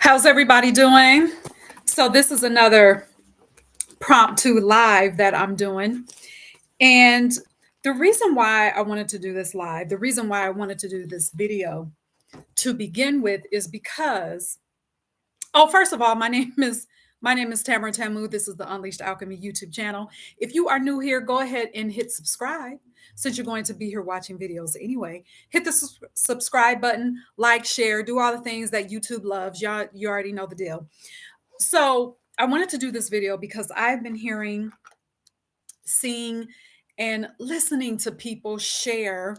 How's everybody doing? So, this is another prompt to live that I'm doing. And the reason why I wanted to do this live, the reason why I wanted to do this video to begin with is because, first of all, my name is Tamara Tamu. This is the Unleashed Alchemy YouTube channel. If you are new here, go ahead and hit subscribe since you're going to be here watching videos anyway. Hit the subscribe button, like, share, do all the things that YouTube loves. Y'all, you already know the deal. So I wanted to do this video because I've been hearing, seeing, and listening to people share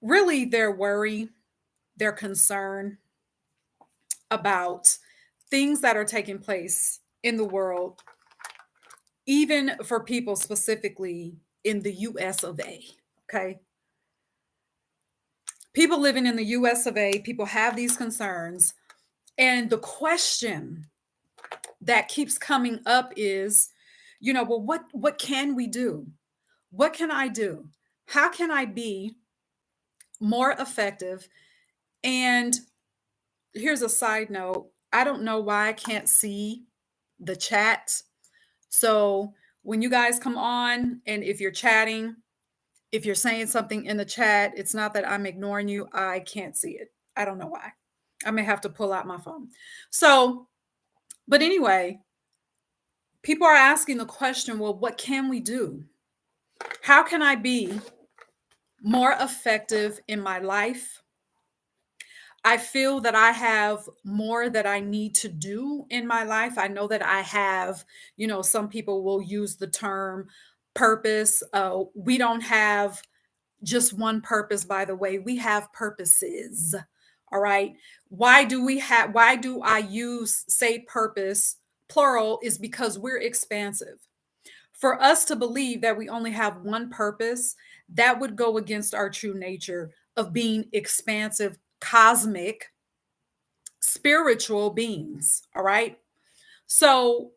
really their worry, their concern about things that are taking place in the world, even for people specifically in the US of A. Okay. People living in the US of A, people have these concerns. And the question that keeps coming up is, well, what can we do? What can I do? How can I be more effective? And here's a side note. I don't know why I can't see the chat. So when you guys come on and if you're chatting, if you're saying something in the chat, it's not that I'm ignoring you. I can't see it. I don't know why. I may have to pull out my phone. So, but anyway, people are asking the question, well, what can we do? How can I be more effective in my life? I feel that I have more that I need to do in my life. I know that I have, some people will use the term purpose. We don't have just one purpose, by the way. We have purposes. All right. Why do I use say purpose plural is because we're expansive. For us to believe that we only have one purpose, that would go against our true nature of being expansive, cosmic, spiritual beings. All right. So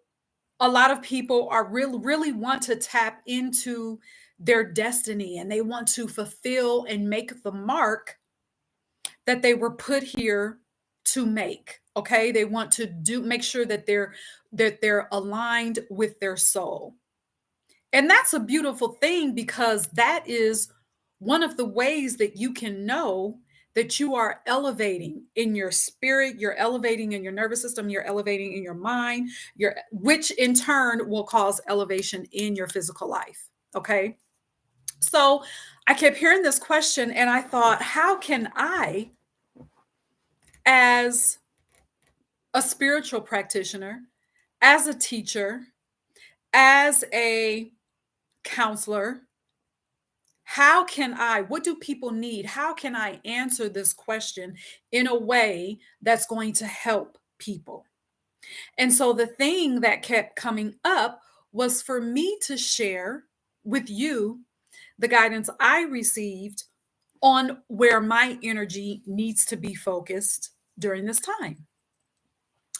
a lot of people are really want to tap into their destiny and they want to fulfill and make the mark that they were put here to make. Okay. They want to make sure that they're aligned with their soul. And that's a beautiful thing because that is one of the ways that you can know that you are elevating in your spirit, you're elevating in your nervous system, you're elevating in your mind, which in turn will cause elevation in your physical life. Okay. So I kept hearing this question and I thought, how can I, as a spiritual practitioner, as a teacher, as a counselor, what do people need? How can I answer this question in a way that's going to help people? And so the thing that kept coming up was for me to share with you the guidance I received on where my energy needs to be focused during this time.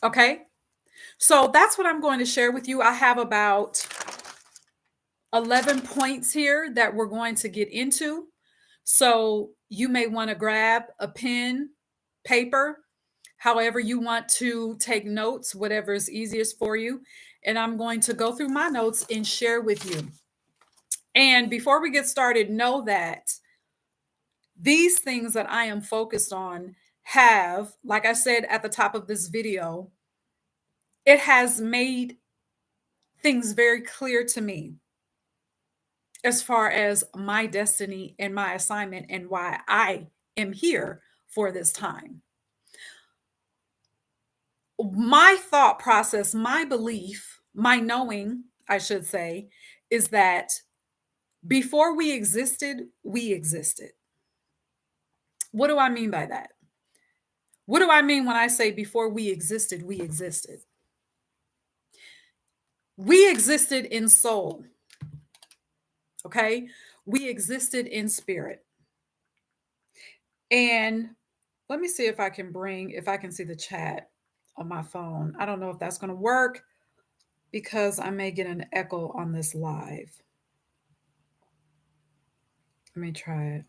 Okay. So that's what I'm going to share with you. I have about 11 points here that we're going to get into. So you may want to grab a pen, paper, however you want to take notes, whatever is easiest for you. And I'm going to go through my notes and share with you. And before we get started, know that these things that I am focused on have, like I said at the top of this video, it has made things very clear to me as far as my destiny and my assignment and why I am here for this time. My thought process, my belief, my knowing, I should say, is that before we existed, we existed. What do I mean by that? What do I mean when I say before we existed, we existed? We existed in soul. Okay? We existed in spirit. And let me see if I can see the chat on my phone. I don't know if that's going to work because I may get an echo on this live. Let me try it.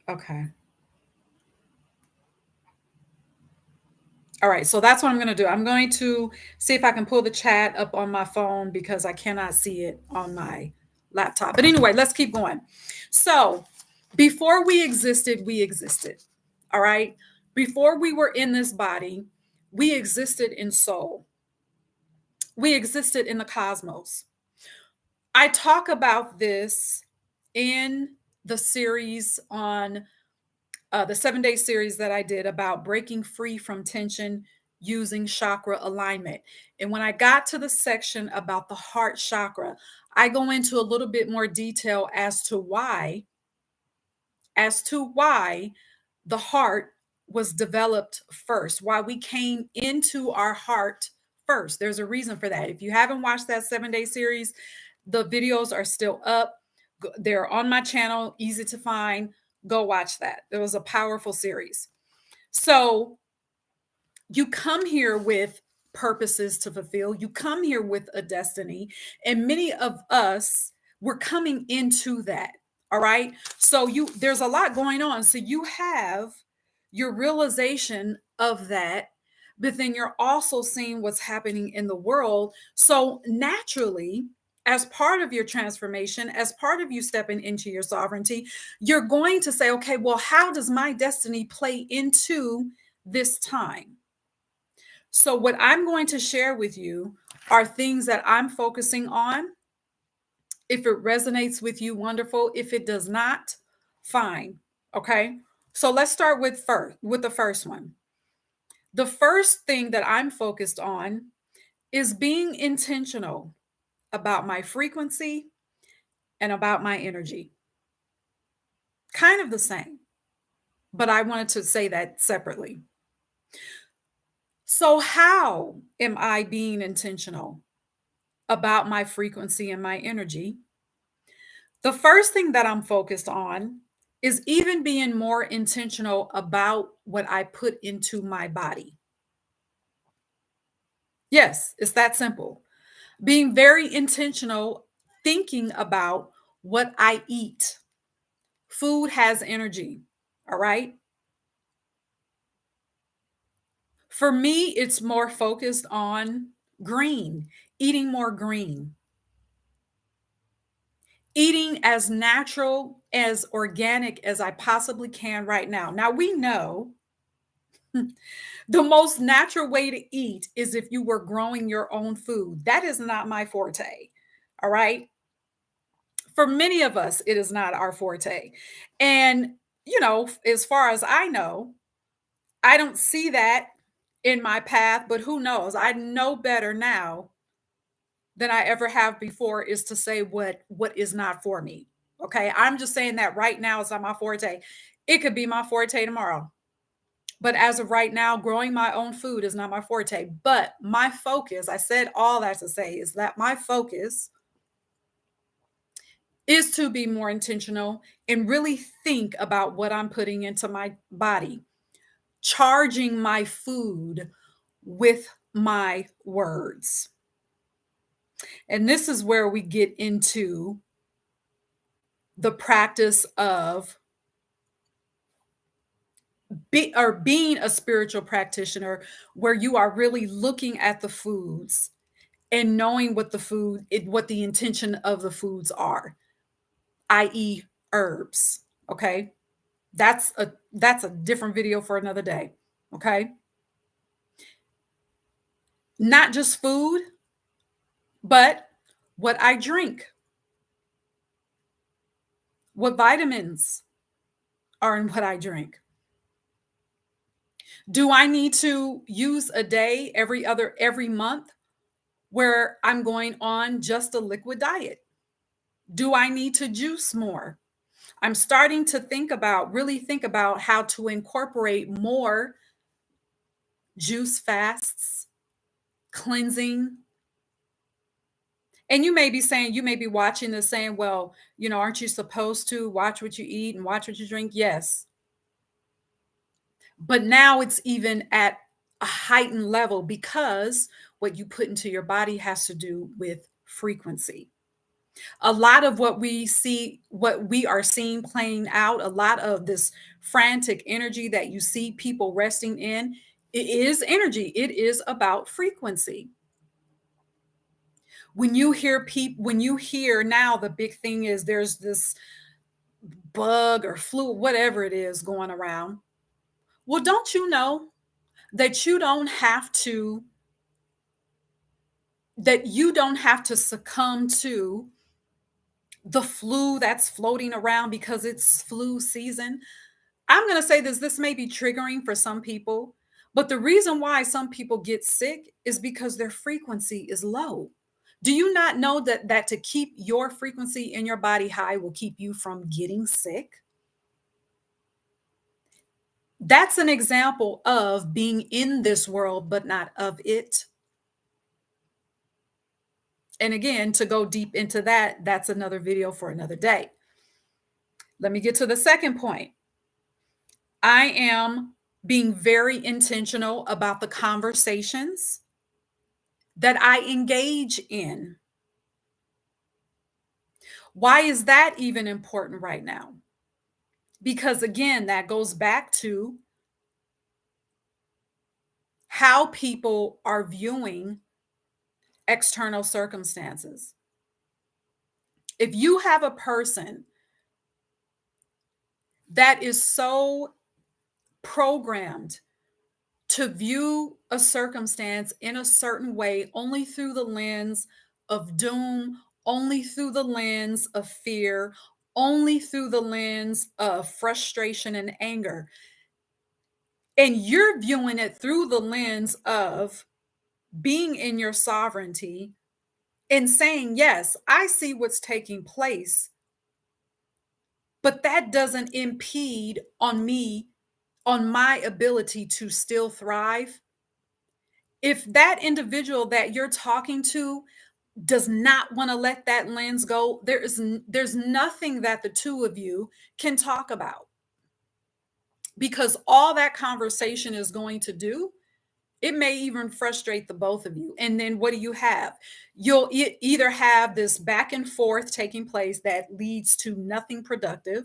Okay. All right, so that's what I'm going to do. I'm going to see if I can pull the chat up on my phone because I cannot see it on my laptop. But anyway, let's keep going. So, before we existed, we existed. All right? Before we were in this body, we existed in soul. We existed in the cosmos. I talk about this in the series on the 7 day series that I did about breaking free from tension using chakra alignment. And when I got to the section about the heart chakra, I go into a little bit more detail as to why the heart was developed first, why we came into our heart first. There's a reason for that. If you haven't watched that 7 day series, the videos are still up. They're on my channel, easy to find. Go watch that. It was a powerful series. So you come here with purposes to fulfill, you come here with a destiny, and many of us we're coming into that. All right, so you there's a lot going on, so you have your realization of that, but then you're also seeing what's happening in the world. So naturally, as part of your transformation, as part of you stepping into your sovereignty, you're going to say, okay, well, how does my destiny play into this time? So, what I'm going to share with you are things that I'm focusing on. If it resonates with you, wonderful. If it does not, fine. Okay. So let's start with the first one. The first thing that I'm focused on is being intentional about my frequency and about my energy. Kind of the same, but I wanted to say that separately. So, how am I being intentional about my frequency and my energy? The first thing that I'm focused on is even being more intentional about what I put into my body. Yes, it's that simple. Being very intentional, thinking about what I eat. Food has energy. All right. For me, it's more focused on green, eating more green, eating as natural, as organic as I possibly can right now. Now, we know the most natural way to eat is if you were growing your own food. That is not my forte. All right. For many of us, it is not our forte. And, as far as I know, I don't see that in my path, but who knows? I know better now than I ever have before is to say what is not for me. Okay. I'm just saying that right now it's not my forte. It could be my forte tomorrow. But as of right now, growing my own food is not my forte. But my focus, I said all that to say, is that my focus is to be more intentional and really think about what I'm putting into my body, charging my food with my words. And this is where we get into the practice of being a spiritual practitioner, where you are really looking at the foods and knowing what the intention of the foods are, i.e. herbs. Okay. That's a different video for another day. Okay. Not just food, but what I drink, what vitamins are in what I drink. Do I need to use a day every month where I'm going on just a liquid diet? Do I need to juice more? I'm starting to really think about how to incorporate more juice fasts, cleansing. And you may be watching this saying, well, aren't you supposed to watch what you eat and watch what you drink? Yes. But now it's even at a heightened level because what you put into your body has to do with frequency. A lot of what we are seeing playing out, a lot of this frantic energy that you see people resting in It is energy. It is about frequency. When you hear now, the big thing is there's this bug or flu, whatever it is going around. Well, don't you know that you don't have to succumb to the flu that's floating around because it's flu season? I'm going to say this may be triggering for some people, but the reason why some people get sick is because their frequency is low. Do you not know that to keep your frequency in your body high will keep you from getting sick? That's an example of being in this world but not of it. And again, to go deep into that, that's another video for another day. Let me get to the second point. I am being very intentional about the conversations that I engage in. Why is that even important right now? Because again, that goes back to how people are viewing external circumstances. If you have a person that is so programmed to view a circumstance in a certain way only through the lens of doom, only through the lens of fear, only through the lens of frustration and anger, and you're viewing it through the lens of being in your sovereignty and saying, yes, I see what's taking place, but that doesn't impede on me, on my ability to still thrive. If that individual that you're talking to does not want to let that lens go, there's nothing that the two of you can talk about, because all that conversation is going to do, it may even frustrate the both of you. And then what do you have? You'll either have this back and forth taking place that leads to nothing productive,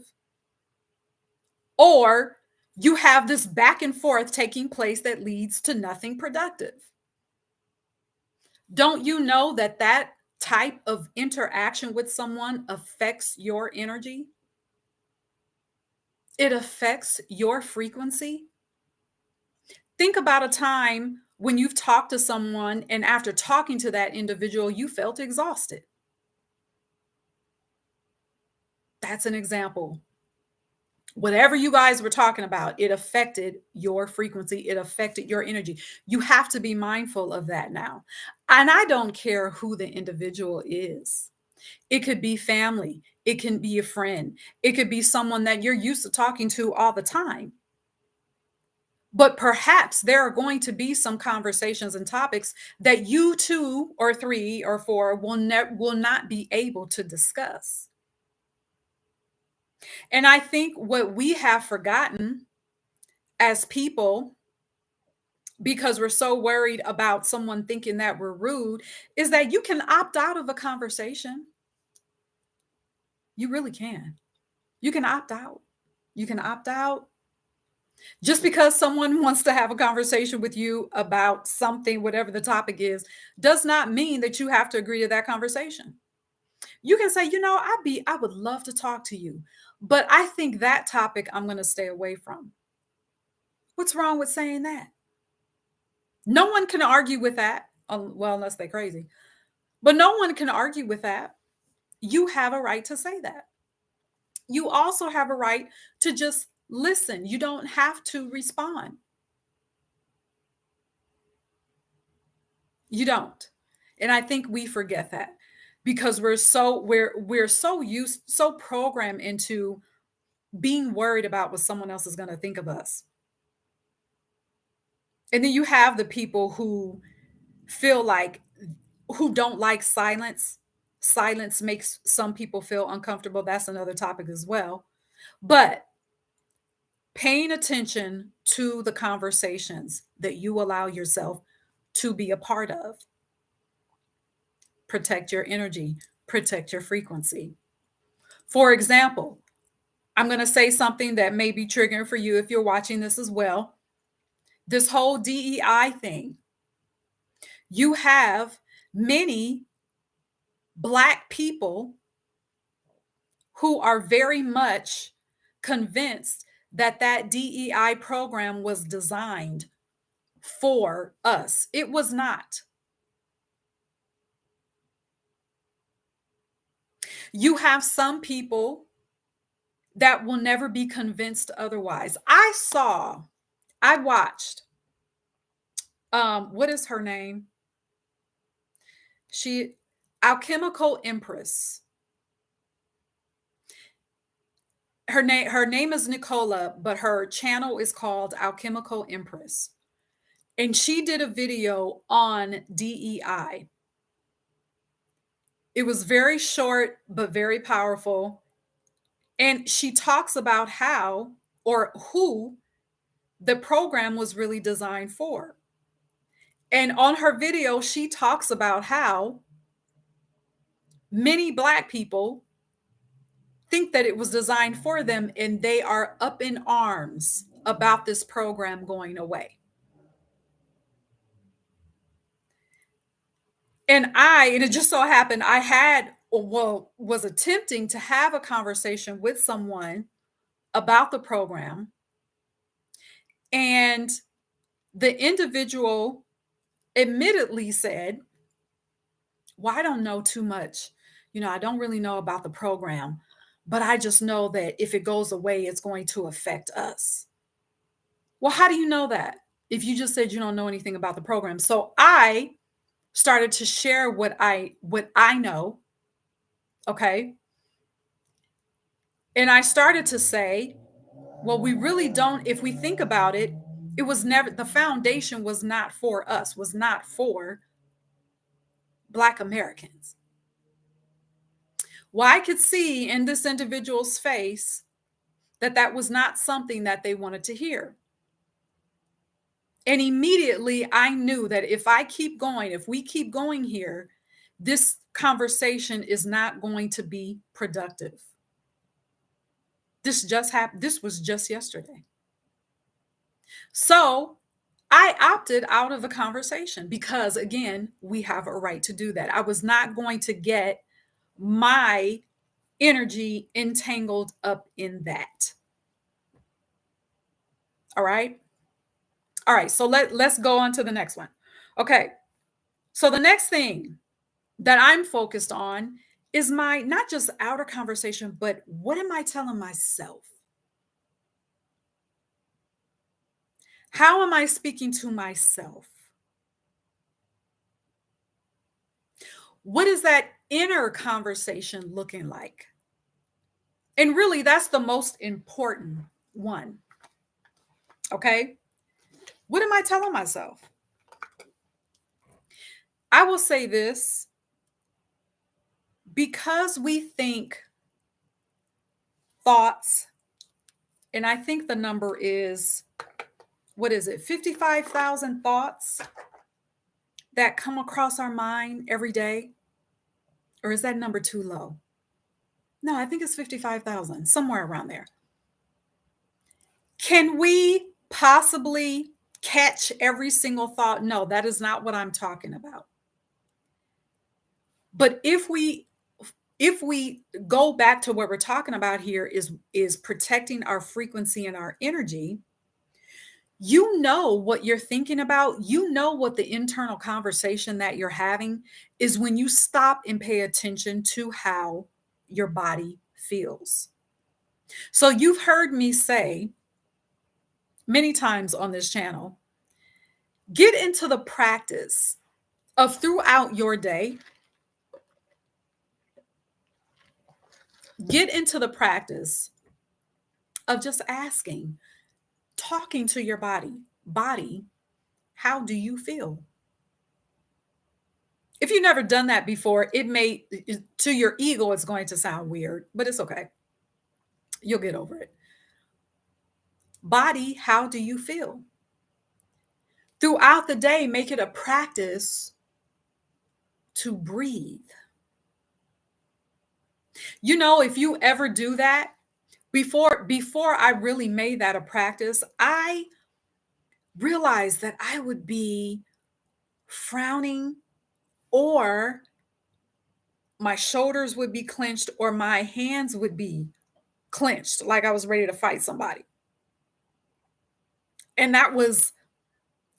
or you have this back and forth taking place that leads to nothing productive. Don't you know that type of interaction with someone affects your energy? It affects your frequency. Think about a time when you've talked to someone and after talking to that individual, you felt exhausted. That's an example. Whatever you guys were talking about, it affected your frequency, it affected your energy. You have to be mindful of that now. And I don't care who the individual is. It could be family, it can be a friend, it could be someone that you're used to talking to all the time. But perhaps there are going to be some conversations and topics that you two or three or four will not be able to discuss. And I think what we have forgotten as people, because we're so worried about someone thinking that we're rude, is that you can opt out of a conversation. You really can. You can opt out. You can opt out. Just because someone wants to have a conversation with you about something, whatever the topic is, does not mean that you have to agree to that conversation. You can say, I would love to talk to you, but I think that topic I'm going to stay away from. What's wrong with saying that? No one can argue with that. Well, unless they're crazy, but no one can argue with that. You have a right to say that. You also have a right to just listen. You don't have to respond. You don't. And I think we forget that because we're so used, so programmed into being worried about what someone else is going to think of us. And then you have the people who feel like, who don't like silence. Silence makes some people feel uncomfortable. That's another topic as well. But paying attention to the conversations that you allow yourself to be a part of. Protect your energy, protect your frequency. For example, I'm going to say something that may be triggering for you if you're watching this as well. This whole DEI thing, you have many Black people who are very much convinced that that DEI program was designed for us. It was not. You have some people that will never be convinced otherwise. I watched, what is her name? She, Alchemical Empress. Her name is Nicola, but her channel is called Alchemical Empress. And she did a video on DEI. It was very short, but very powerful. And she talks about how or who the program was really designed for. And on her video, she talks about how many Black people think that it was designed for them and they are up in arms about this program going away. And it just so happened I had, well, was attempting to have a conversation with someone about the program. And the individual admittedly said, well, I don't know too much. I don't really know about the program, but I just know that if it goes away, it's going to affect us. Well, how do you know that? If you just said you don't know anything about the program. So I started to share what I know, okay? And I started to say, well, we really don't, if we think about it, it was never, the foundation was not for us, was not for Black Americans. Well, I could see in this individual's face that that was not something that they wanted to hear. And immediately I knew that if we keep going here, this conversation is not going to be productive. This just happened. This was just yesterday. So I opted out of the conversation because, again, we have a right to do that. I was not going to get my energy entangled up in that. All right. All right. So let's go on to the next one. Okay. So the next thing that I'm focused on is my not just outer conversation, but what am I telling myself? How am I speaking to myself? What is that inner conversation looking like? And really, that's the most important one. Okay. What am I telling myself? I will say this, because we think thoughts, and I think the number is, what is it, 55,000 thoughts that come across our mind every day? Or is that number too low? No, I think it's 55,000, somewhere around there. Can we possibly catch every single thought? No, that is not what I'm talking about. But if we go back to what we're talking about here is protecting our frequency and our energy, you know what you're thinking about, you know what the internal conversation that you're having is when you stop and pay attention to how your body feels. So you've heard me say many times on this channel, get into the practice of throughout your day, get into the practice of just asking, talking to your body, how do you feel? If you've never done that before, to your ego, it's going to sound weird, but it's okay. You'll get over it. Body, how do you feel? Throughout the day, make it a practice to breathe. If you ever do that, before I really made that a practice, I realize that I would be frowning, or my shoulders would be clenched, or my hands would be clenched like I was ready to fight somebody. And that was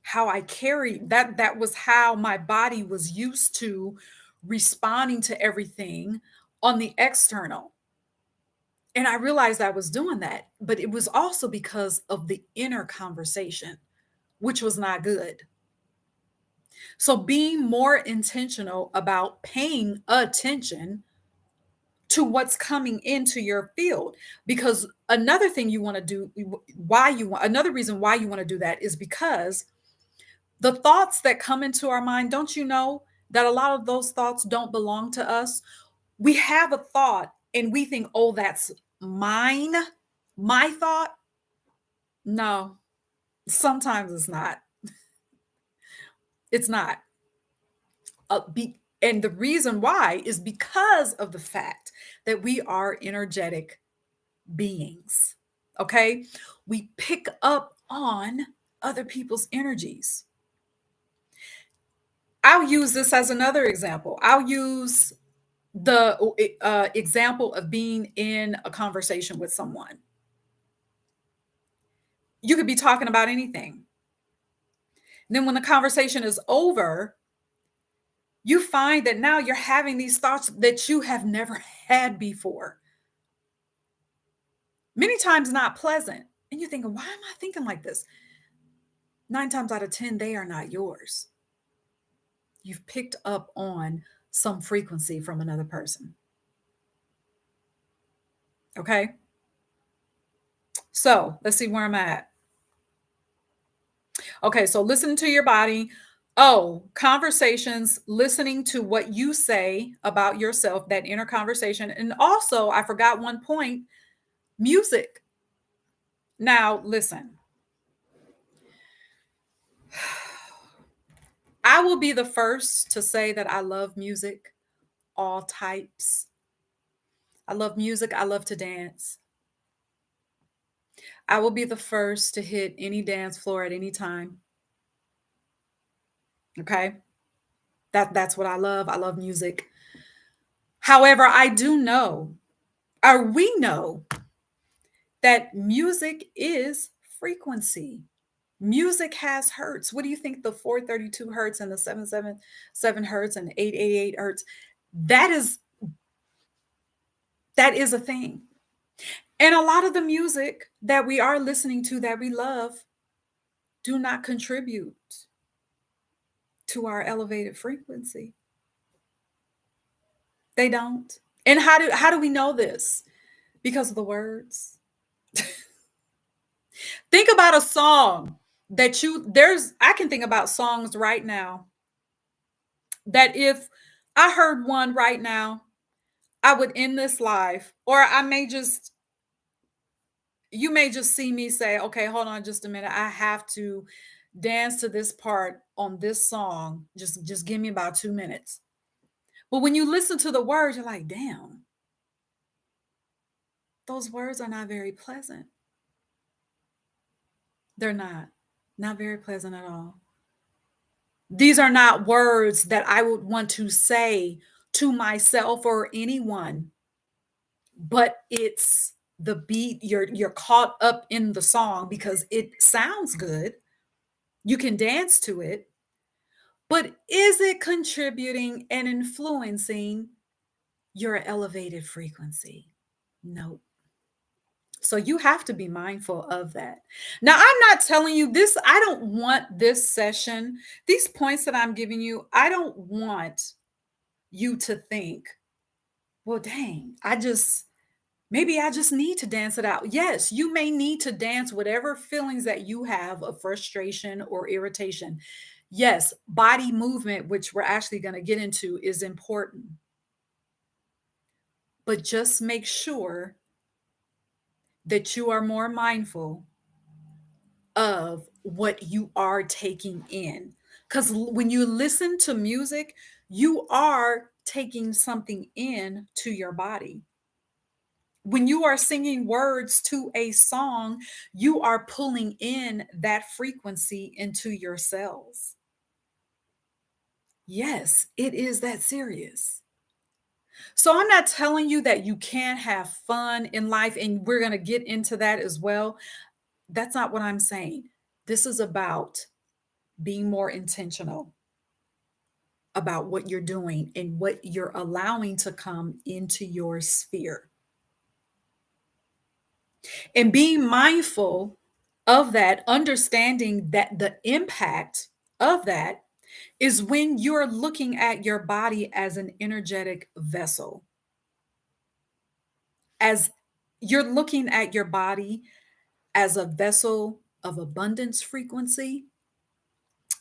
how I carried that was how my body was used to responding to everything on the external. And I realized I was doing that, but it was also because of the inner conversation, which was not good. So being more intentional about paying attention to what's coming into your field, because another thing you want to do, why you want another reason why you want to do that is because the thoughts that come into our mind, don't you know that a lot of those thoughts don't belong to us? We have a thought and we think, oh, that's mine, my thought. No, sometimes it's not. It's not. And the reason why is because of the fact that we are energetic beings. Okay. We pick up on other people's energies. I'll use this as another example. I'll use the example of being in a conversation with someone. You could be talking about anything. And then when the conversation is over, you find that now you're having these thoughts that you have never had before. Many times not pleasant. And you're thinking, why am I thinking like this? 9 times out of 10, they are not yours. You've picked up on some frequency from another person. Okay. So let's see where I'm at. Okay, so listen to your body. Oh, conversations, listening to what you say about yourself, that inner conversation. And also, I forgot one point, music. Now, listen, I will be the first to say that I love music, all types. I love music. I love to dance. I will be the first to hit any dance floor at any time. Okay. That's what I love. I love music. However, I do know, or we know, that music is frequency. Music has hertz. What do you think the 432 hertz and the 777 hertz and 888 hertz? That is that is a thing. And a lot of the music that we are listening to that we love do not contribute to our elevated frequency. They don't. And how do we know this? Because of the words. Think about a song that I can think about songs right now that if I heard one right now, I would end this live, or you may just see me say, okay, hold on just a minute. I have to dance to this part on this song. Just give me about 2 minutes. But when you listen to the words, you're like, damn, those words are not very pleasant. They're not very pleasant at all. These are not words that I would want to say to myself or anyone, but it's the beat. You're caught up in the song because it sounds good. You can dance to it, but is it contributing and influencing your elevated frequency? No. So you have to be mindful of that. Now, I'm not telling you this, I don't want this session, these points that I'm giving you, I don't want you to think, well, dang, maybe I just need to dance it out. Yes, you may need to dance whatever feelings that you have of frustration or irritation. Yes, body movement, which we're actually going to get into, is important. But just make sure that you are more mindful of what you are taking in. Because when you listen to music, you are taking something in to your body. When you are singing words to a song, you are pulling in that frequency into your cells. Yes, it is that serious. So I'm not telling you that you can't have fun in life, and we're going to get into that as well. That's not what I'm saying. This is about being more intentional about what you're doing and what you're allowing to come into your sphere. And being mindful of that, understanding that the impact of that is when you're looking at your body as an energetic vessel, as you're looking at your body as a vessel of abundance frequency.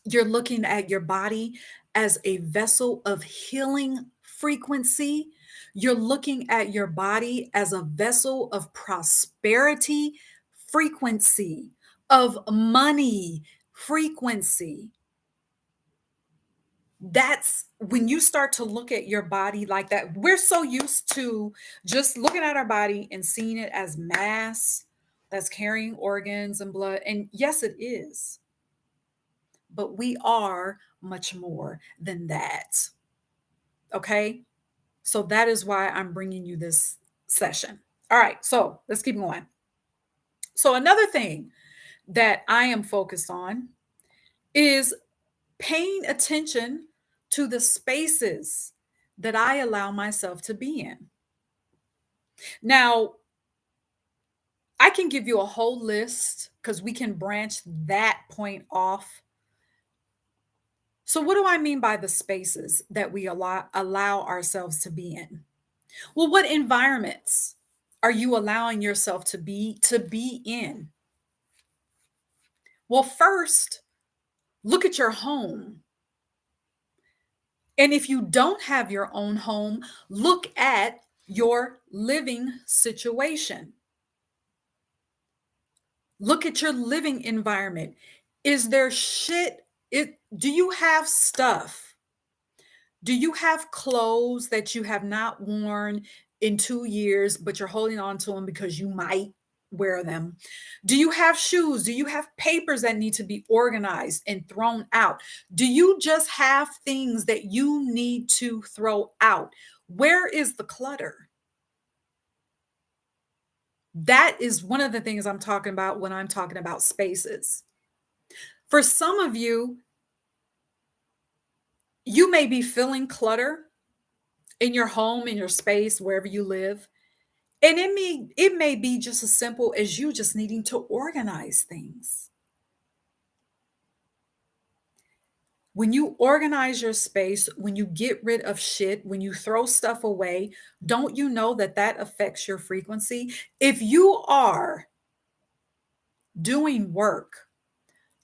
You're looking at your body as a vessel of healing frequency. You're looking at your body as a vessel of prosperity frequency, of money frequency. That's when you start to look at your body like that. We're so used to just looking at our body and seeing it as mass that's carrying organs and blood. And yes, it is, but we are much more than that. Okay. So that is why I'm bringing you this session. All right. So let's keep going. So, another thing that I am focused on is paying attention to the spaces that I allow myself to be in. Now, I can give you a whole list because we can branch that point off. So, what do I mean by the spaces that we allow ourselves to be in? Well, what environments are you allowing yourself to be in? Well, first, look at your home. And if you don't have your own home, look at your living situation. Look at your living environment. Is there shit? Do you have stuff? Do you have clothes that you have not worn in 2 years, but you're holding on to them because you might wear them? Do you have shoes? Do you have papers that need to be organized and thrown out? Do you just have things that you need to throw out? Where is the clutter? That is one of the things I'm talking about when I'm talking about spaces. For some of you, you may be feeling clutter in your home, in your space, wherever you live. And it may be just as simple as you just needing to organize things. When you organize your space, when you get rid of shit, when you throw stuff away, don't you know that that affects your frequency? If you are doing work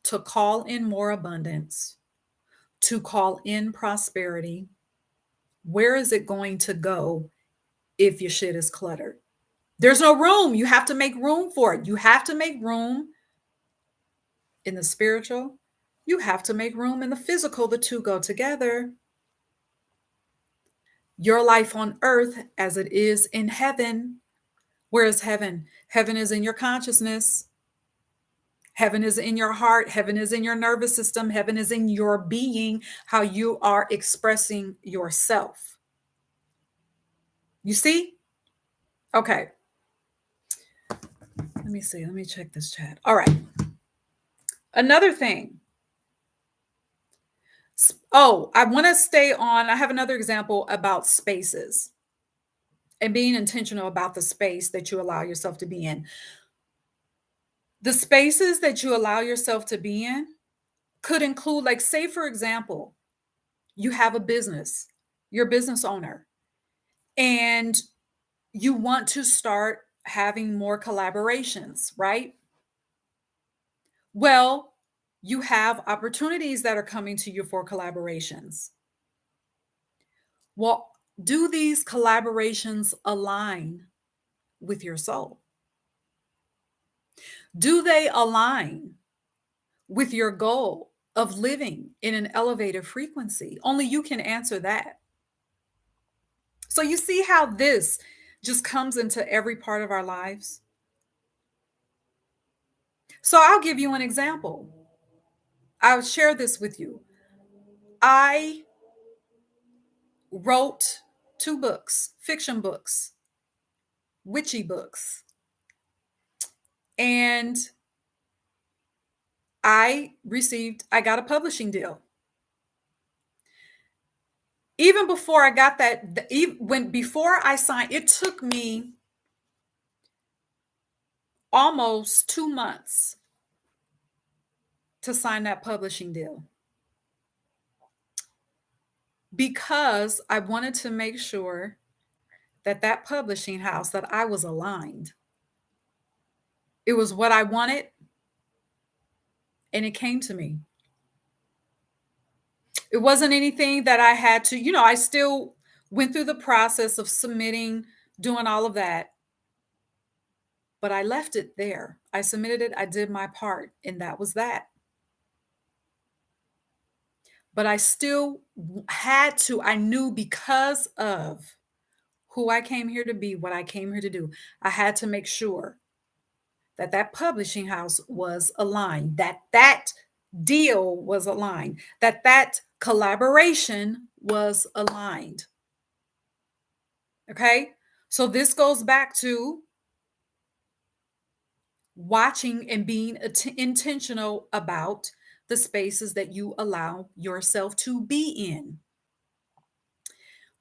to call in more abundance, to call in prosperity, where is it going to go if your shit is cluttered? There's no room. You have to make room for it. You have to make room in the spiritual. You have to make room in the physical. The two go together. Your life on earth as it is in heaven. Where is heaven? Heaven is in your consciousness. Heaven is in your heart. Heaven is in your nervous system. Heaven is in your being, how you are expressing yourself. You see? Okay. Let me see. Let me check this chat. All right. Another thing. Oh, I want to stay on. I have another example about spaces and being intentional about the space that you allow yourself to be in. The spaces that you allow yourself to be in could include, like, say, for example, you have a business, you're a business owner, and you want to start having more collaborations, right? Well, you have opportunities that are coming to you for collaborations. Well, do these collaborations align with your soul? Do they align with your goal of living in an elevated frequency? Only you can answer that. So you see how just comes into every part of our lives. So I'll give you an example. I'll share this with you. I wrote 2 books, fiction books, witchy books, and I got a publishing deal. Even before I got that, when before I signed, it took me almost 2 months to sign that publishing deal because I wanted to make sure that that publishing house that I was aligned. It was what I wanted and it came to me. It wasn't anything that I had to, I still went through the process of submitting, doing all of that, but I left it there. I submitted it, I did my part, and that was that. But I still had to, I knew because of who I came here to be, what I came here to do, I had to make sure that that publishing house was aligned, that that deal was aligned, that that collaboration was aligned. Okay? So this goes back to watching and being intentional about the spaces that you allow yourself to be in.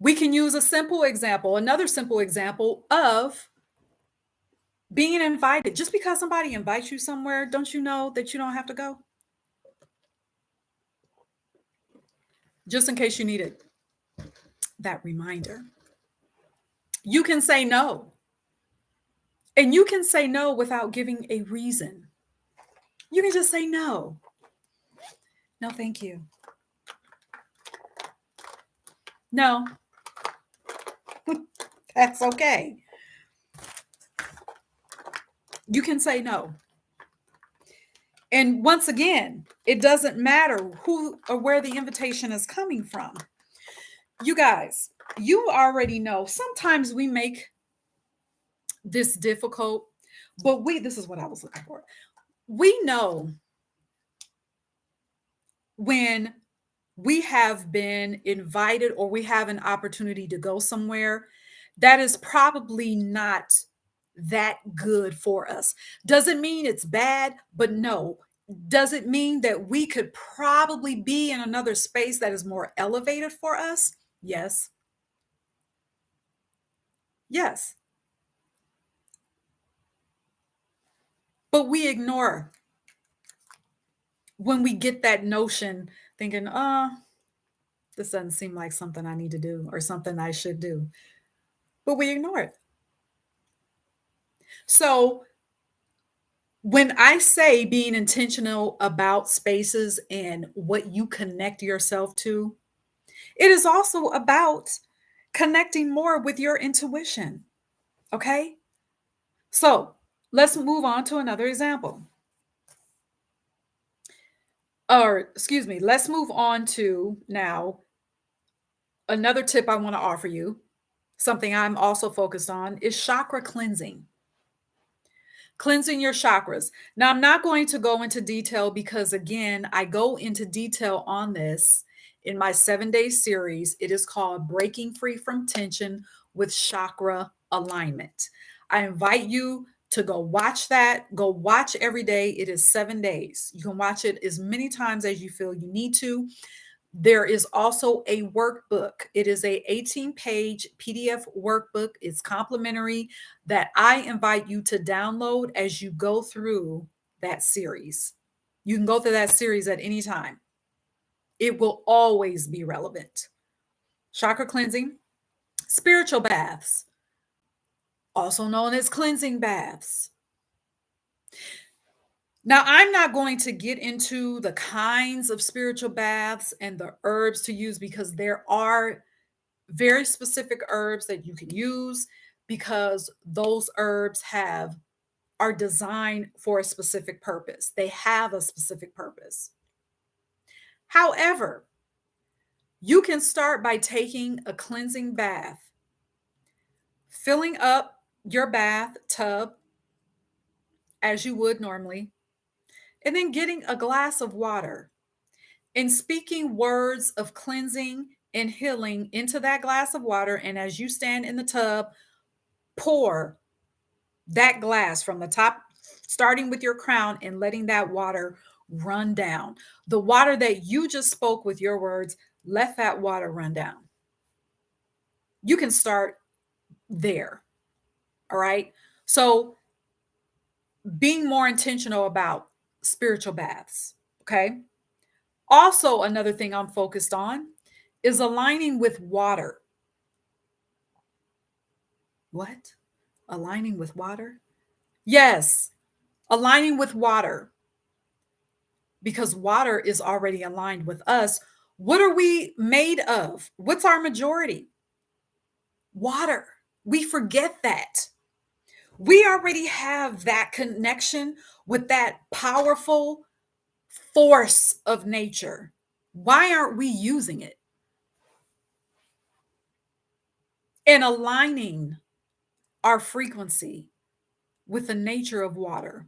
We can use a simple example, another simple example of being invited. Just because somebody invites you somewhere, don't you know that you don't have to go? Just in case you needed that reminder. You can say no. And you can say no without giving a reason. You can just say no. No, thank you. No, that's okay. You can say no. And once again, it doesn't matter who or where the invitation is coming from. You guys, you already know sometimes we make this difficult, but this is what I was looking for. We know when we have been invited or we have an opportunity to go somewhere that is probably not that good for us. Doesn't mean it's bad, but no. Does it mean that we could probably be in another space that is more elevated for us? Yes. Yes. But we ignore when we get that notion thinking, this doesn't seem like something I need to do or something I should do. But we ignore it. So when I say being intentional about spaces and what you connect yourself to, it is also about connecting more with your intuition. Okay. So let's move on to another example. Or, excuse me, let's move on to now another tip I want to offer you. Something I'm also focused on is chakra cleansing. Cleansing your chakras. Now, I'm not going to go into detail because, again, I go into detail on this in my 7-day series. It is called Breaking Free from Tension with Chakra Alignment. I invite you to go watch that. Go watch every day. It is 7 days. You can watch it as many times as you feel you need to. There is also a workbook. It is a 18-page PDF workbook. It's complimentary that I invite you to download as you go through that series. You can go through that series at any time. It will always be relevant. Chakra cleansing, spiritual baths, also known as cleansing baths. Now, I'm not going to get into the kinds of spiritual baths and the herbs to use because there are very specific herbs that you can use because those herbs are designed for a specific purpose. They have a specific purpose. However, you can start by taking a cleansing bath filling up your bathtub as you would normally, and then getting a glass of water and speaking words of cleansing and healing into that glass of water. And as you stand in the tub, pour that glass from the top, starting with your crown and letting that water run down. The water that you just spoke with your words, let that water run down. You can start there. All right. So being more intentional about spiritual baths. Okay. Also, another thing I'm focused on is aligning with water. What? Aligning with water? Yes, aligning with water because water is already aligned with us. What are we made of? What's our majority? Water. We forget that. We already have that connection with that powerful force of nature. Why aren't we using it and aligning our frequency with the nature of water?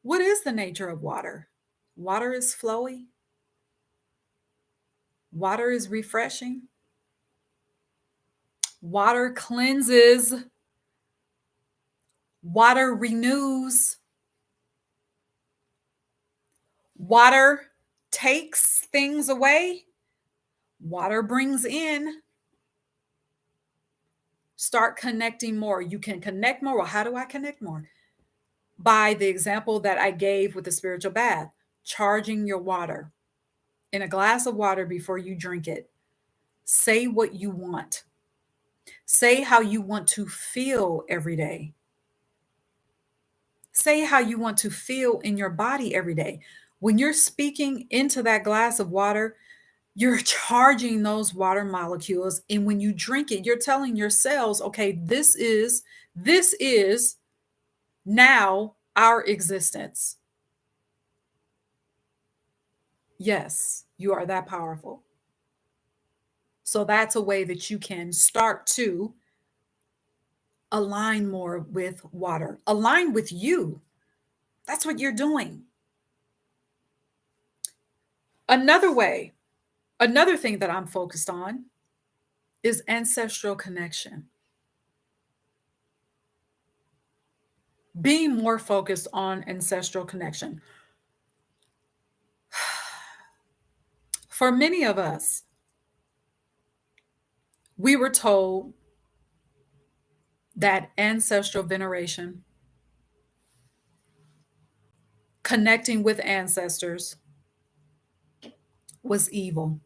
What is the nature of water? Water is flowy, water is refreshing, water cleanses, water renews, water takes things away, water brings in. Start connecting more. You can connect more. Well, how do I connect more? By the example that I gave with the spiritual bath, charging your water in a glass of water before you drink it. Say what you want. Say how you want to feel every day. Say how you want to feel in your body every day. When you're speaking into that glass of water, you're charging those water molecules. And when you drink it, you're telling your cells, okay, this is now our existence. Yes, you are that powerful. So that's a way that you can start to align more with water, align with you. That's what you're doing. Another way, another thing that I'm focused on is ancestral connection. Being more focused on ancestral connection. For many of us, we were told that ancestral veneration, connecting with ancestors, was evil,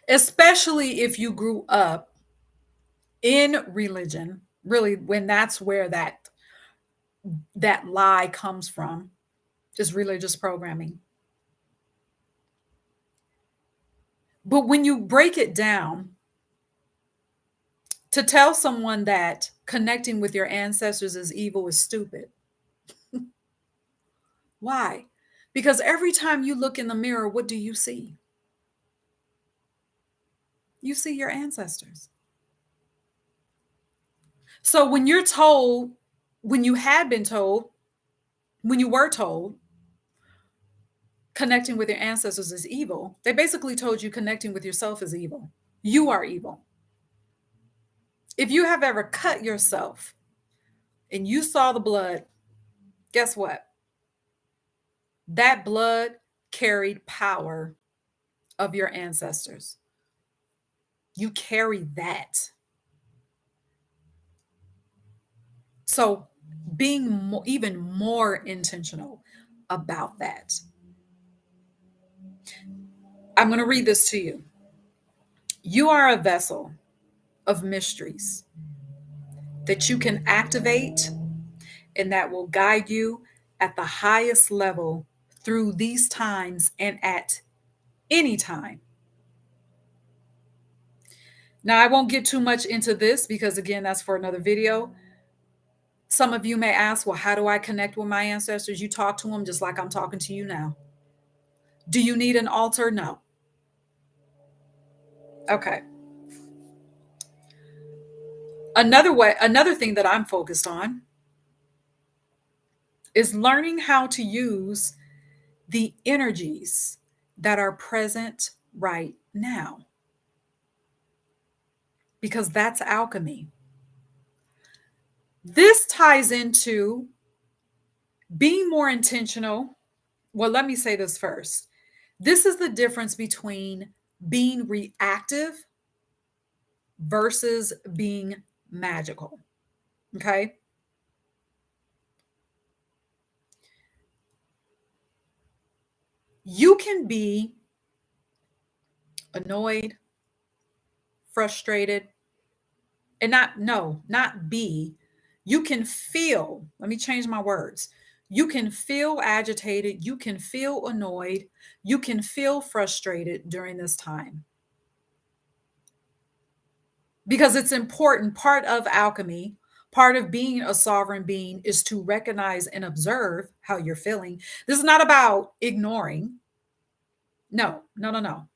especially if you grew up in religion, really, when that's where that lie comes from, just religious programming. But when you break it down, to tell someone that connecting with your ancestors is evil is stupid. Why? Because every time you look in the mirror, what do you see? You see your ancestors. So when you're told, when you had been told, when you were told connecting with your ancestors is evil, they basically told you connecting with yourself is evil. You are evil. If you have ever cut yourself and you saw the blood, guess what? That blood carried power of your ancestors. You carry that. So being even more intentional about that. I'm going to read this to you. You are a vessel of mysteries that you can activate and that will guide you at the highest level through these times and at any time. Now, I won't get too much into this because, again, that's for another video. Some of you may ask, well, how do I connect with my ancestors? You talk to them just like I'm talking to you now. Do you need an altar? No. Okay. Another thing that I'm focused on is learning how to use the energies that are present right now, because that's alchemy. This ties into being more intentional. Well, let me say this first. This is the difference between being reactive versus being magical. Okay. You can be annoyed, frustrated, and not, no, not be. You can feel, let me change my words. You can feel agitated. You can feel annoyed. You can feel frustrated during this time, because it's important. Part of alchemy, part of being a sovereign being, is to recognize and observe how you're feeling. This is not about ignoring. No, no, no, no.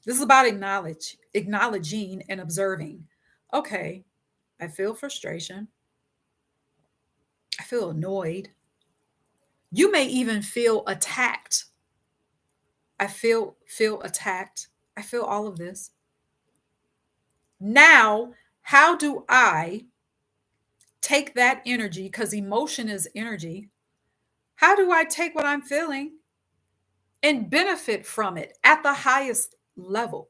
This is about acknowledging and observing. Okay, I feel frustration. I feel annoyed. You may even feel attacked. I feel attacked. I feel all of this. Now, how do I take that energy, because emotion is energy? How do I take what I'm feeling and benefit from it at the highest level?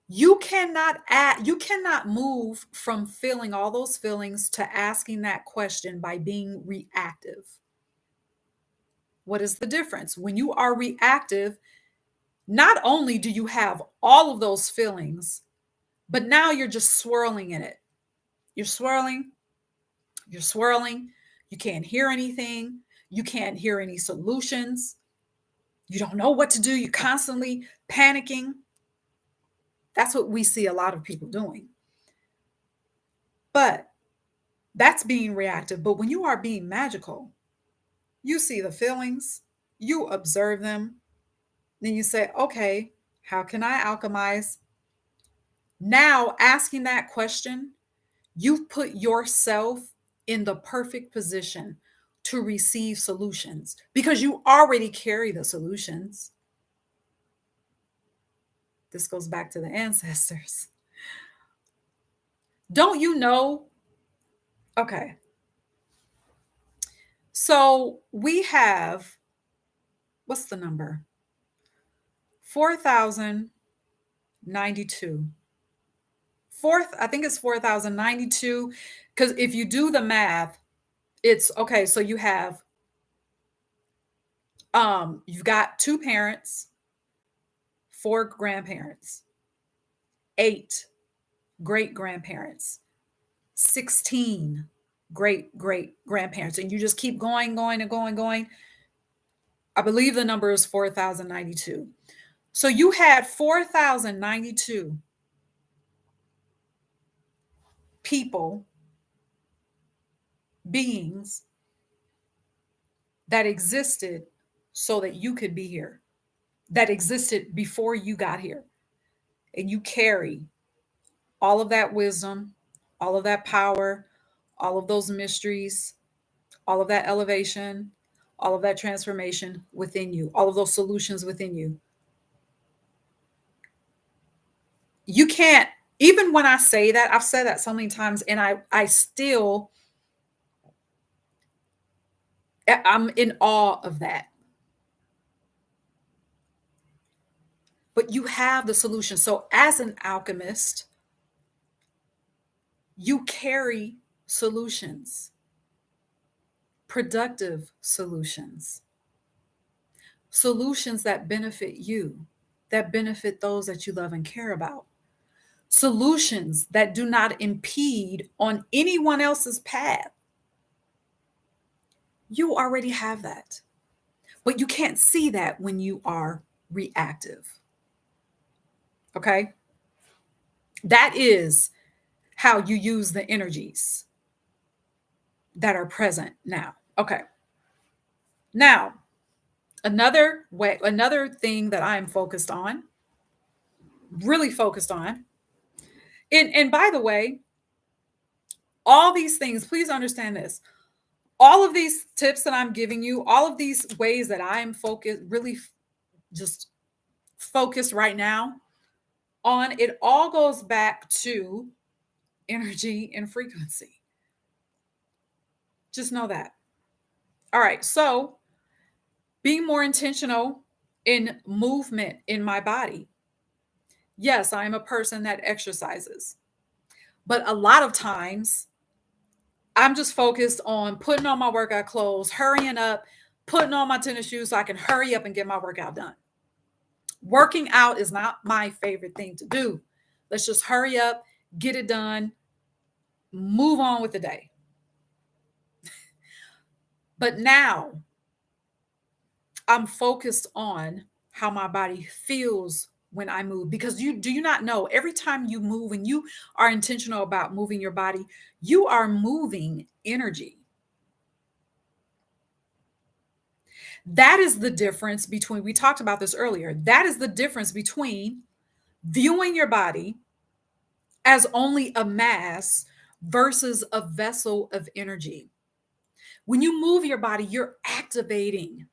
You cannot move from feeling all those feelings to asking that question by being reactive. What is the difference? When you are reactive, not only do you have all of those feelings, but now you're just swirling in it. You're swirling, you're swirling. You can't hear anything. You can't hear any solutions. You don't know what to do. You're constantly panicking. That's what we see a lot of people doing. But that's being reactive. But when you are being magical, you see the feelings, you observe them, then you say, okay, how can I alchemize? Now, asking that question, you've put yourself in the perfect position to receive solutions, because you already carry the solutions. This goes back to the ancestors. Don't you know? Okay. So we have, what's the number? 4,092. Fourth, I think it's 4,092. Because if you do the math, it's okay. So you've got two parents, four grandparents, eight great grandparents, 16 great grandparents, and you just keep going and going. I believe the number is 4,092. So you had 4,092 people, beings that existed so that you could be here, that existed before you got here. And you carry all of that wisdom, all of that power, all of those mysteries, all of that elevation, all of that transformation within you, all of those solutions within you. You can't, even when I say that, I've said that so many times, and I still, I'm in awe of that. But you have the solution. So as an alchemist, you carry solutions, productive solutions, solutions that benefit you, that benefit those that you love and care about, solutions that do not impede on anyone else's path. You already have that, but you can't see that when you are reactive. Okay. That is how you use the energies that are present now. Okay. Now, another thing that I'm focused on, really focused on, And by the way, all these things, please understand this. All of these tips that I'm giving you, all of these ways that I am focused, really just focused right now on, it all goes back to energy and frequency. Just know that. All right. So being more intentional in movement in my body. Yes, I am a person that exercises, but a lot of times I'm just focused on putting on my workout clothes, hurrying up, putting on my tennis shoes so I can hurry up and get my workout done. Working out is not my favorite thing to do. Let's just hurry up, get it done, move on with the day. But now I'm focused on how my body feels when I move, because you not know, every time you move and you are intentional about moving your body, you are moving energy. That is the difference between, we talked about this earlier. That is the difference between viewing your body as only a mass versus a vessel of energy. When you move your body, you're activating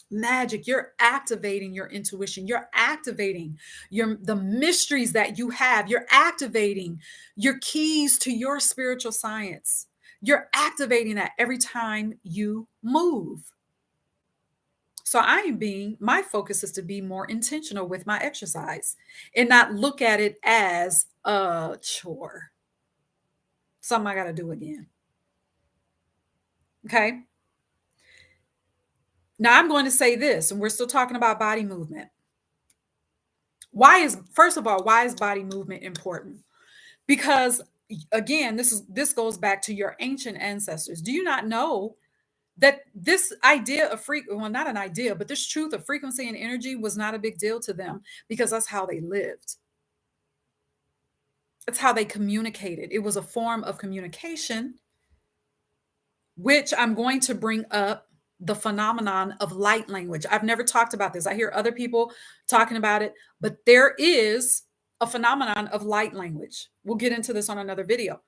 magic, you're activating your intuition, you're activating the mysteries that you have, you're activating your keys to your spiritual science. You're activating that every time you move. So I am being, my focus is to be more intentional with my exercise and not look at it as a chore, something I got to do again. Okay. Now I'm going to say this, and we're still talking about body movement. First of all, why is body movement important? Because again, this goes back to your ancient ancestors. Do you not know that this idea of well, not an idea, but this truth of frequency and energy was not a big deal to them, because that's how they lived. It's how they communicated. It was a form of communication, which I'm going to bring up the phenomenon of light language. I've never talked about this. I hear other people talking about it, but there is a phenomenon of light language. We'll get into this on another video.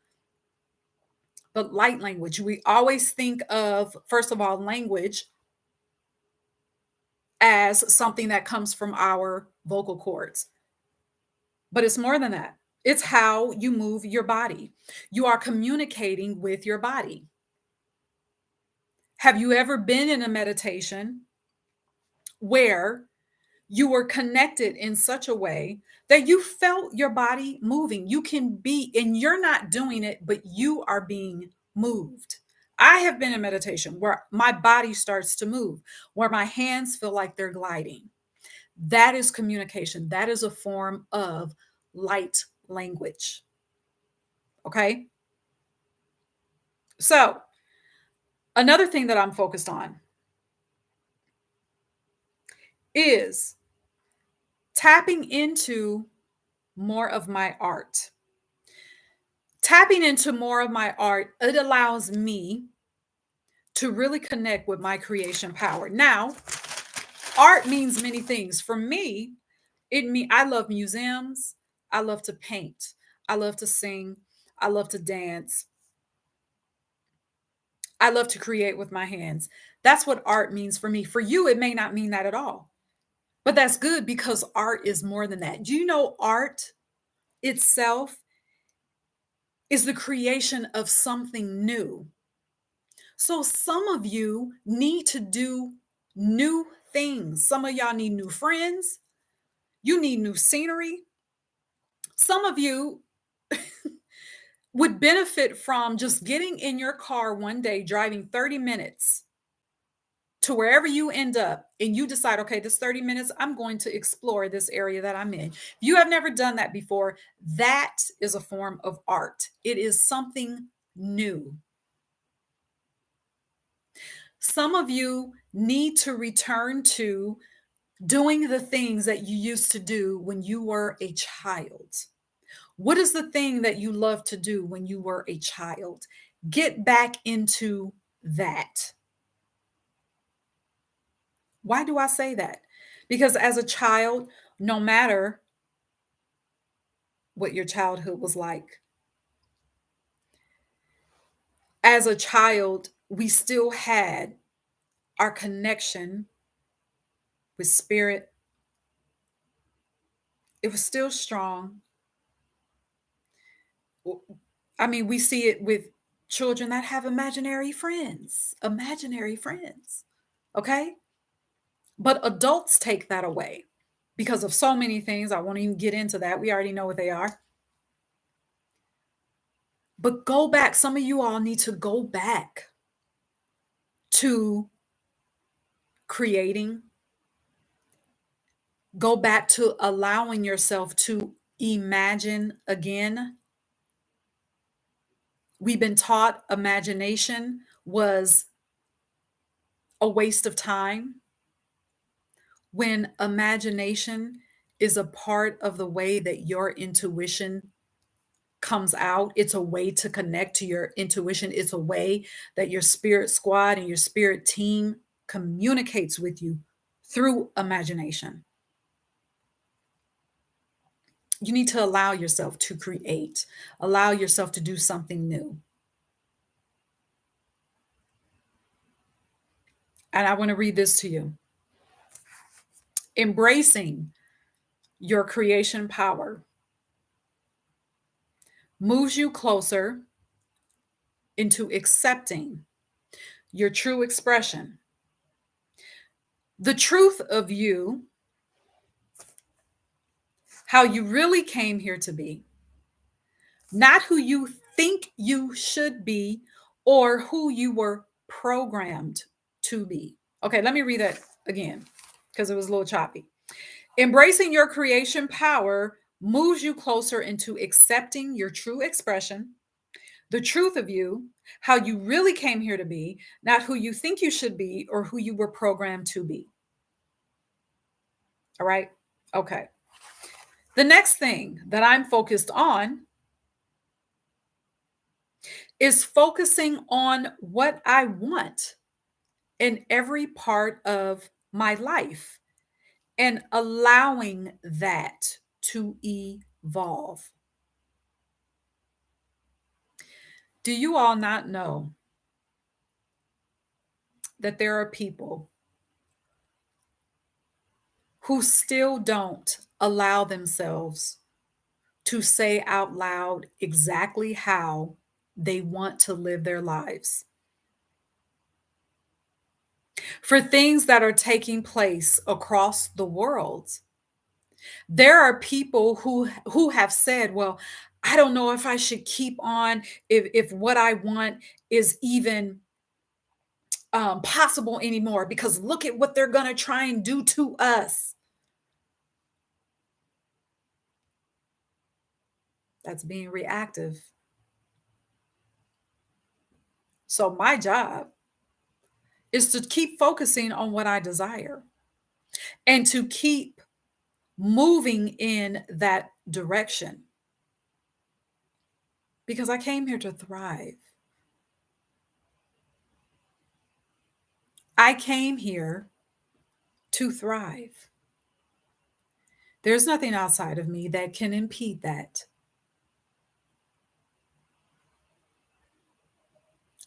But light language, we always think of, first of all, language as something that comes from our vocal cords. But it's more than that. It's how you move your body. You are communicating with your body. Have you ever been in a meditation where you were connected in such a way that you felt your body moving? You can be, and you're not doing it, but you are being moved. I have been in meditation where my body starts to move, where my hands feel like they're gliding. That is communication. That is a form of light language. Okay. So, another thing that I'm focused on is tapping into more of my art. Tapping into more of my art, it allows me to really connect with my creation power. Now, art means many things. For me, I love museums, I love to paint, I love to sing, I love to dance. I love to create with my hands. That's what art means for me. For you, it may not mean that at all. But that's good, because art is more than that. Do you know art itself is the creation of something new? So some of you need to do new things. Some of y'all need new friends. You need new scenery. Some of you would benefit from just getting in your car one day, driving 30 minutes to wherever you end up, and you decide, okay, this 30 minutes, I'm going to explore this area that I'm in. If you have never done that before, that is a form of art. It is something new. Some of you need to return to doing the things that you used to do when you were a child. What is the thing that you loved to do when you were a child? Get back into that. Why do I say that? Because as a child, no matter what your childhood was like. As a child, we still had our connection with spirit. It was still strong. I mean, we see it with children that have imaginary friends. Okay. But adults take that away because of so many things. I won't even get into that. We already know what they are. But go back. Some of you all need to go back to creating, go back to allowing yourself to imagine again. We've been taught imagination was a waste of time when imagination is a part of the way that your intuition comes out. It's a way to connect to your intuition. It's a way that your spirit squad and your spirit team communicates with you through imagination. You need to allow yourself to create, allow yourself to do something new. And I want to read this to you. Embracing your creation power moves you closer into accepting your true expression, the truth of you, how you really came here to be, not who you think you should be or who you were programmed to be. Okay, let me read that again because it was a little choppy. Embracing your creation power moves you closer into accepting your true expression, the truth of you, how you really came here to be, not who you think you should be or who you were programmed to be. All right. Okay. The next thing that I'm focused on is focusing on what I want in every part of my life and allowing that to evolve. Do you all not know that there are people who still don't allow themselves to say out loud exactly how they want to live their lives? For things that are taking place across the world, there are people who have said, well, I don't know if I should keep on, if what I want is even possible anymore, because look at what they're going to try and do to us. That's being reactive. So my job is to keep focusing on what I desire and to keep moving in that direction, because I came here to thrive. I came here to thrive. There's nothing outside of me that can impede that.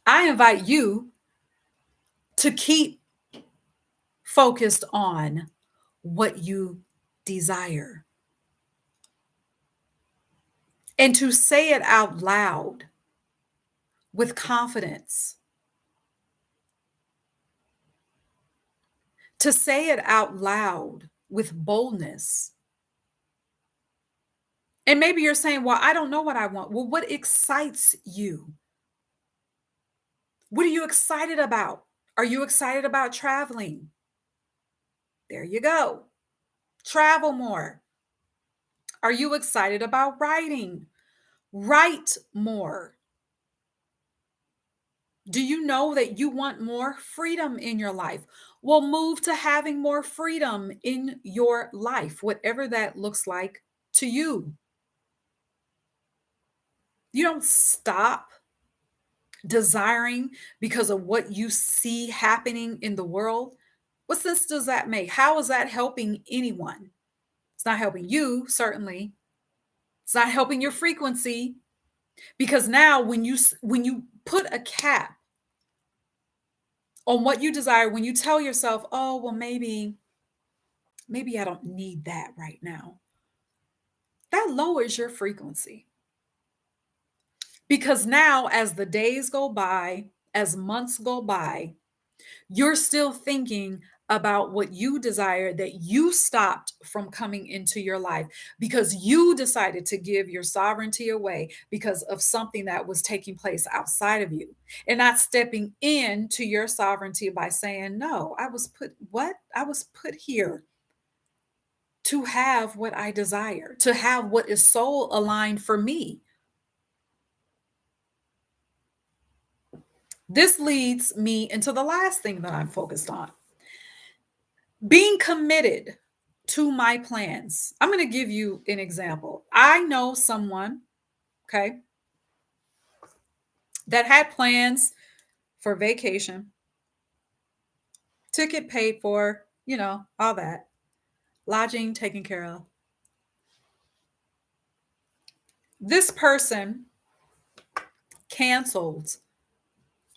I invite you to keep focused on what you desire and to say it out loud with confidence, to say it out loud with boldness. And maybe you're saying, well, I don't know what I want. Well, what excites you? What are you excited about? Are you excited about traveling? There you go. Travel more. Are you excited about writing? Write more. Do you know that you want more freedom in your life? Well, move to having more freedom in your life, whatever that looks like to you. You don't stop desiring because of what you see happening in the world. What sense does that make? How is that helping anyone? It's not helping you, certainly. It's not helping your frequency because now when you put a cap on what you desire, when you tell yourself, "Oh, well maybe I don't need that right now." That lowers your frequency. Because now as the days go by, as months go by, you're still thinking about what you desire that you stopped from coming into your life because you decided to give your sovereignty away because of something that was taking place outside of you and not stepping into your sovereignty by saying, "No, I was put what? I was put here to have what I desire, to have what is soul aligned for me." This leads me into the last thing that I'm focused on. Being committed to my plans. I'm going to give you an example. I know someone, okay, that had plans for vacation, ticket paid for, all that, lodging taken care of. This person canceled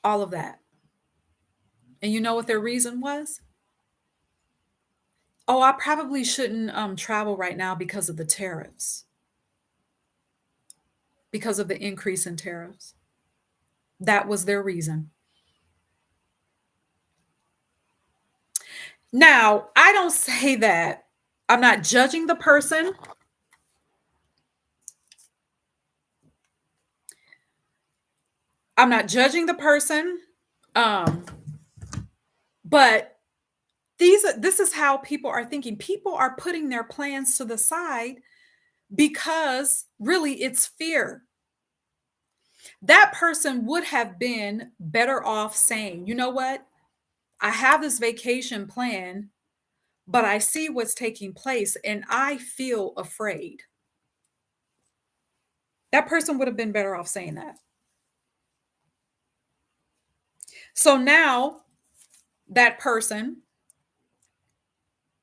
all of that. And you know what their reason was? Oh, I probably shouldn't travel right now because of the tariffs, because of the increase in tariffs. That was their reason. Now, I don't say that. I'm not judging the person. I'm not judging the person. Um, but this is how people are thinking. People are putting their plans to the side because really it's fear. That person would have been better off saying, "You know what? I have this vacation plan, but I see what's taking place and I feel afraid." That person would have been better off saying that. So now that person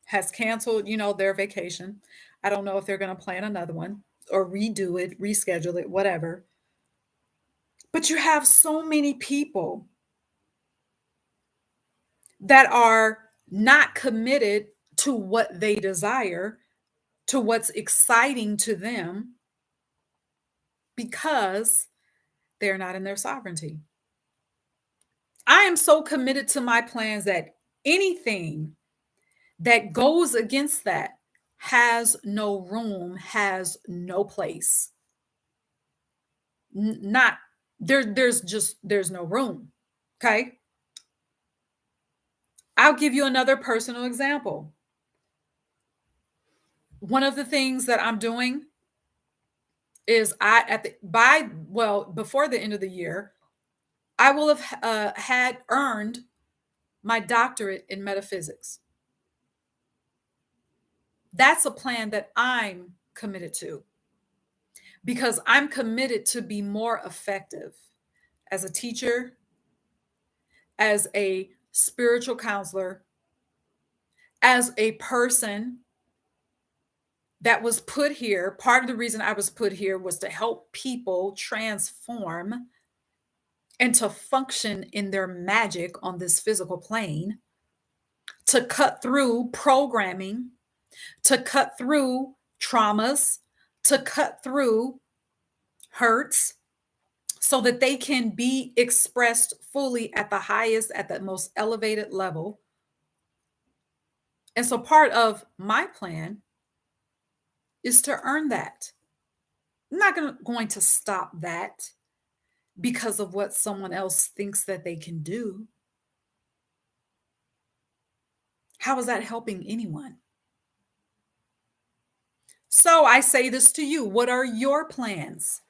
has canceled, their vacation. I don't know if they're going to plan another one or redo it, reschedule it, whatever. But you have so many people that are not committed to what they desire, to what's exciting to them because they're not in their sovereignty. I am so committed to my plans that anything that goes against that has no room, has no place. Not there's no room. Okay? I'll give you another personal example. One of the things that I'm doing is I at the by well before the end of the year, I will have had earned my doctorate in metaphysics. That's a plan that I'm committed to because I'm committed to be more effective as a teacher, as a spiritual counselor, as a person that was put here. Part of the reason I was put here was to help people transform and to function in their magic on this physical plane, to cut through programming, to cut through traumas, to cut through hurts so that they can be expressed fully at the highest, at the most elevated level. And so part of my plan is to earn that. I'm not going to stop that because of what someone else thinks that they can do. How is that helping anyone? So I say this to you. What are your plans?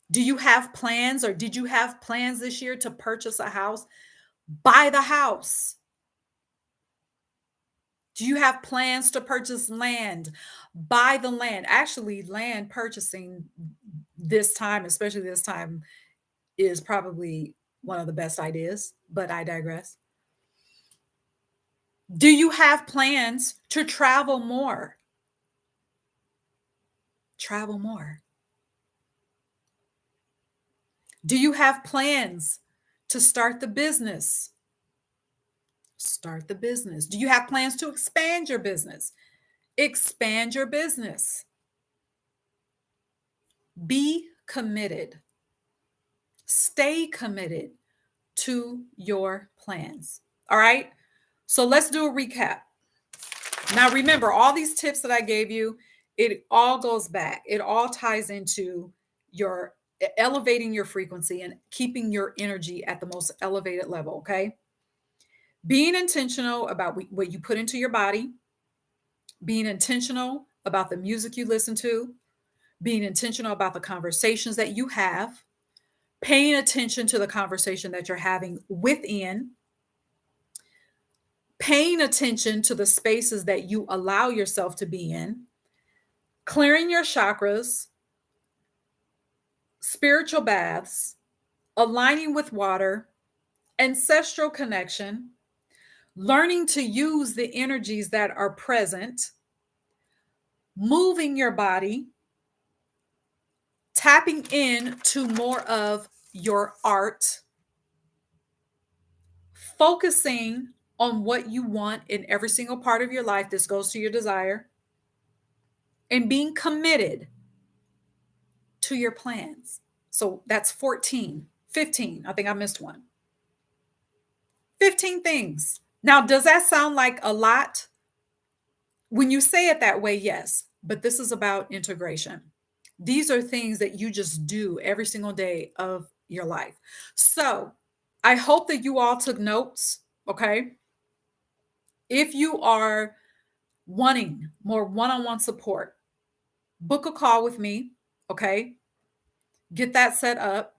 Do you have plans or did you have plans this year to purchase a house? Buy the house. Do you have plans to purchase land? Buy the land. Actually, land purchasing this time, especially this time, is probably one of the best ideas, but I digress. Do you have plans to travel more? Travel more. Do you have plans to start the business? Start the business. Do you have plans to expand your business? Expand your business. Be committed. Stay committed to your plans. All right. So let's do a recap. Now, remember, all these tips that I gave you, it all goes back. It all ties into your elevating your frequency and keeping your energy at the most elevated level. Okay. Being intentional about what you put into your body, being intentional about the music you listen to, being intentional about the conversations that you have, paying attention to the conversation that you're having within, paying attention to the spaces that you allow yourself to be in, clearing your chakras, spiritual baths, aligning with water, ancestral connection, learning to use the energies that are present, moving your body, tapping in to more of your art, focusing on what you want in every single part of your life. This goes to your desire, and being committed to your plans. So that's 14, 15. I think I missed one. 15 things. Now, does that sound like a lot? When you say it that way, yes, but this is about integration. These are things that you just do every single day of your life. So I hope that you all took notes. Okay. If you are wanting more one on one support, book a call with me. Okay. Get that set up.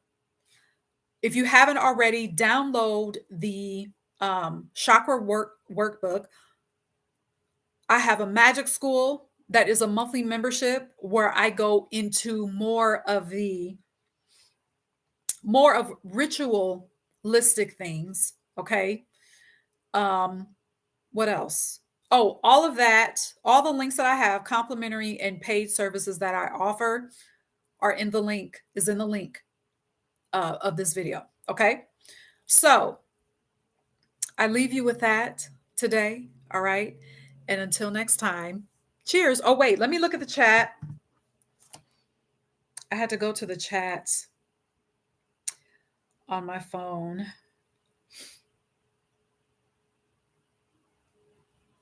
If you haven't already, download the chakra workbook. I have a magic school that is a monthly membership where I go into more of ritualistic things. Okay. Um, what else? Oh, all of that, all the links that I have, complimentary and paid services that I offer are in the link, is in the link of this video. Okay. So I leave you with that today. All right. And until next time, cheers. Oh, wait, let me look at the chat. I had to go to the chat on my phone.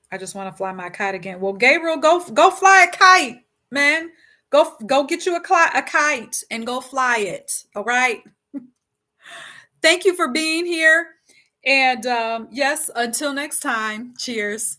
I just want to fly my kite again. Well, Gabriel, go fly a kite, man. Go get you a kite and go fly it. All right. Thank you for being here. And yes, until next time, cheers.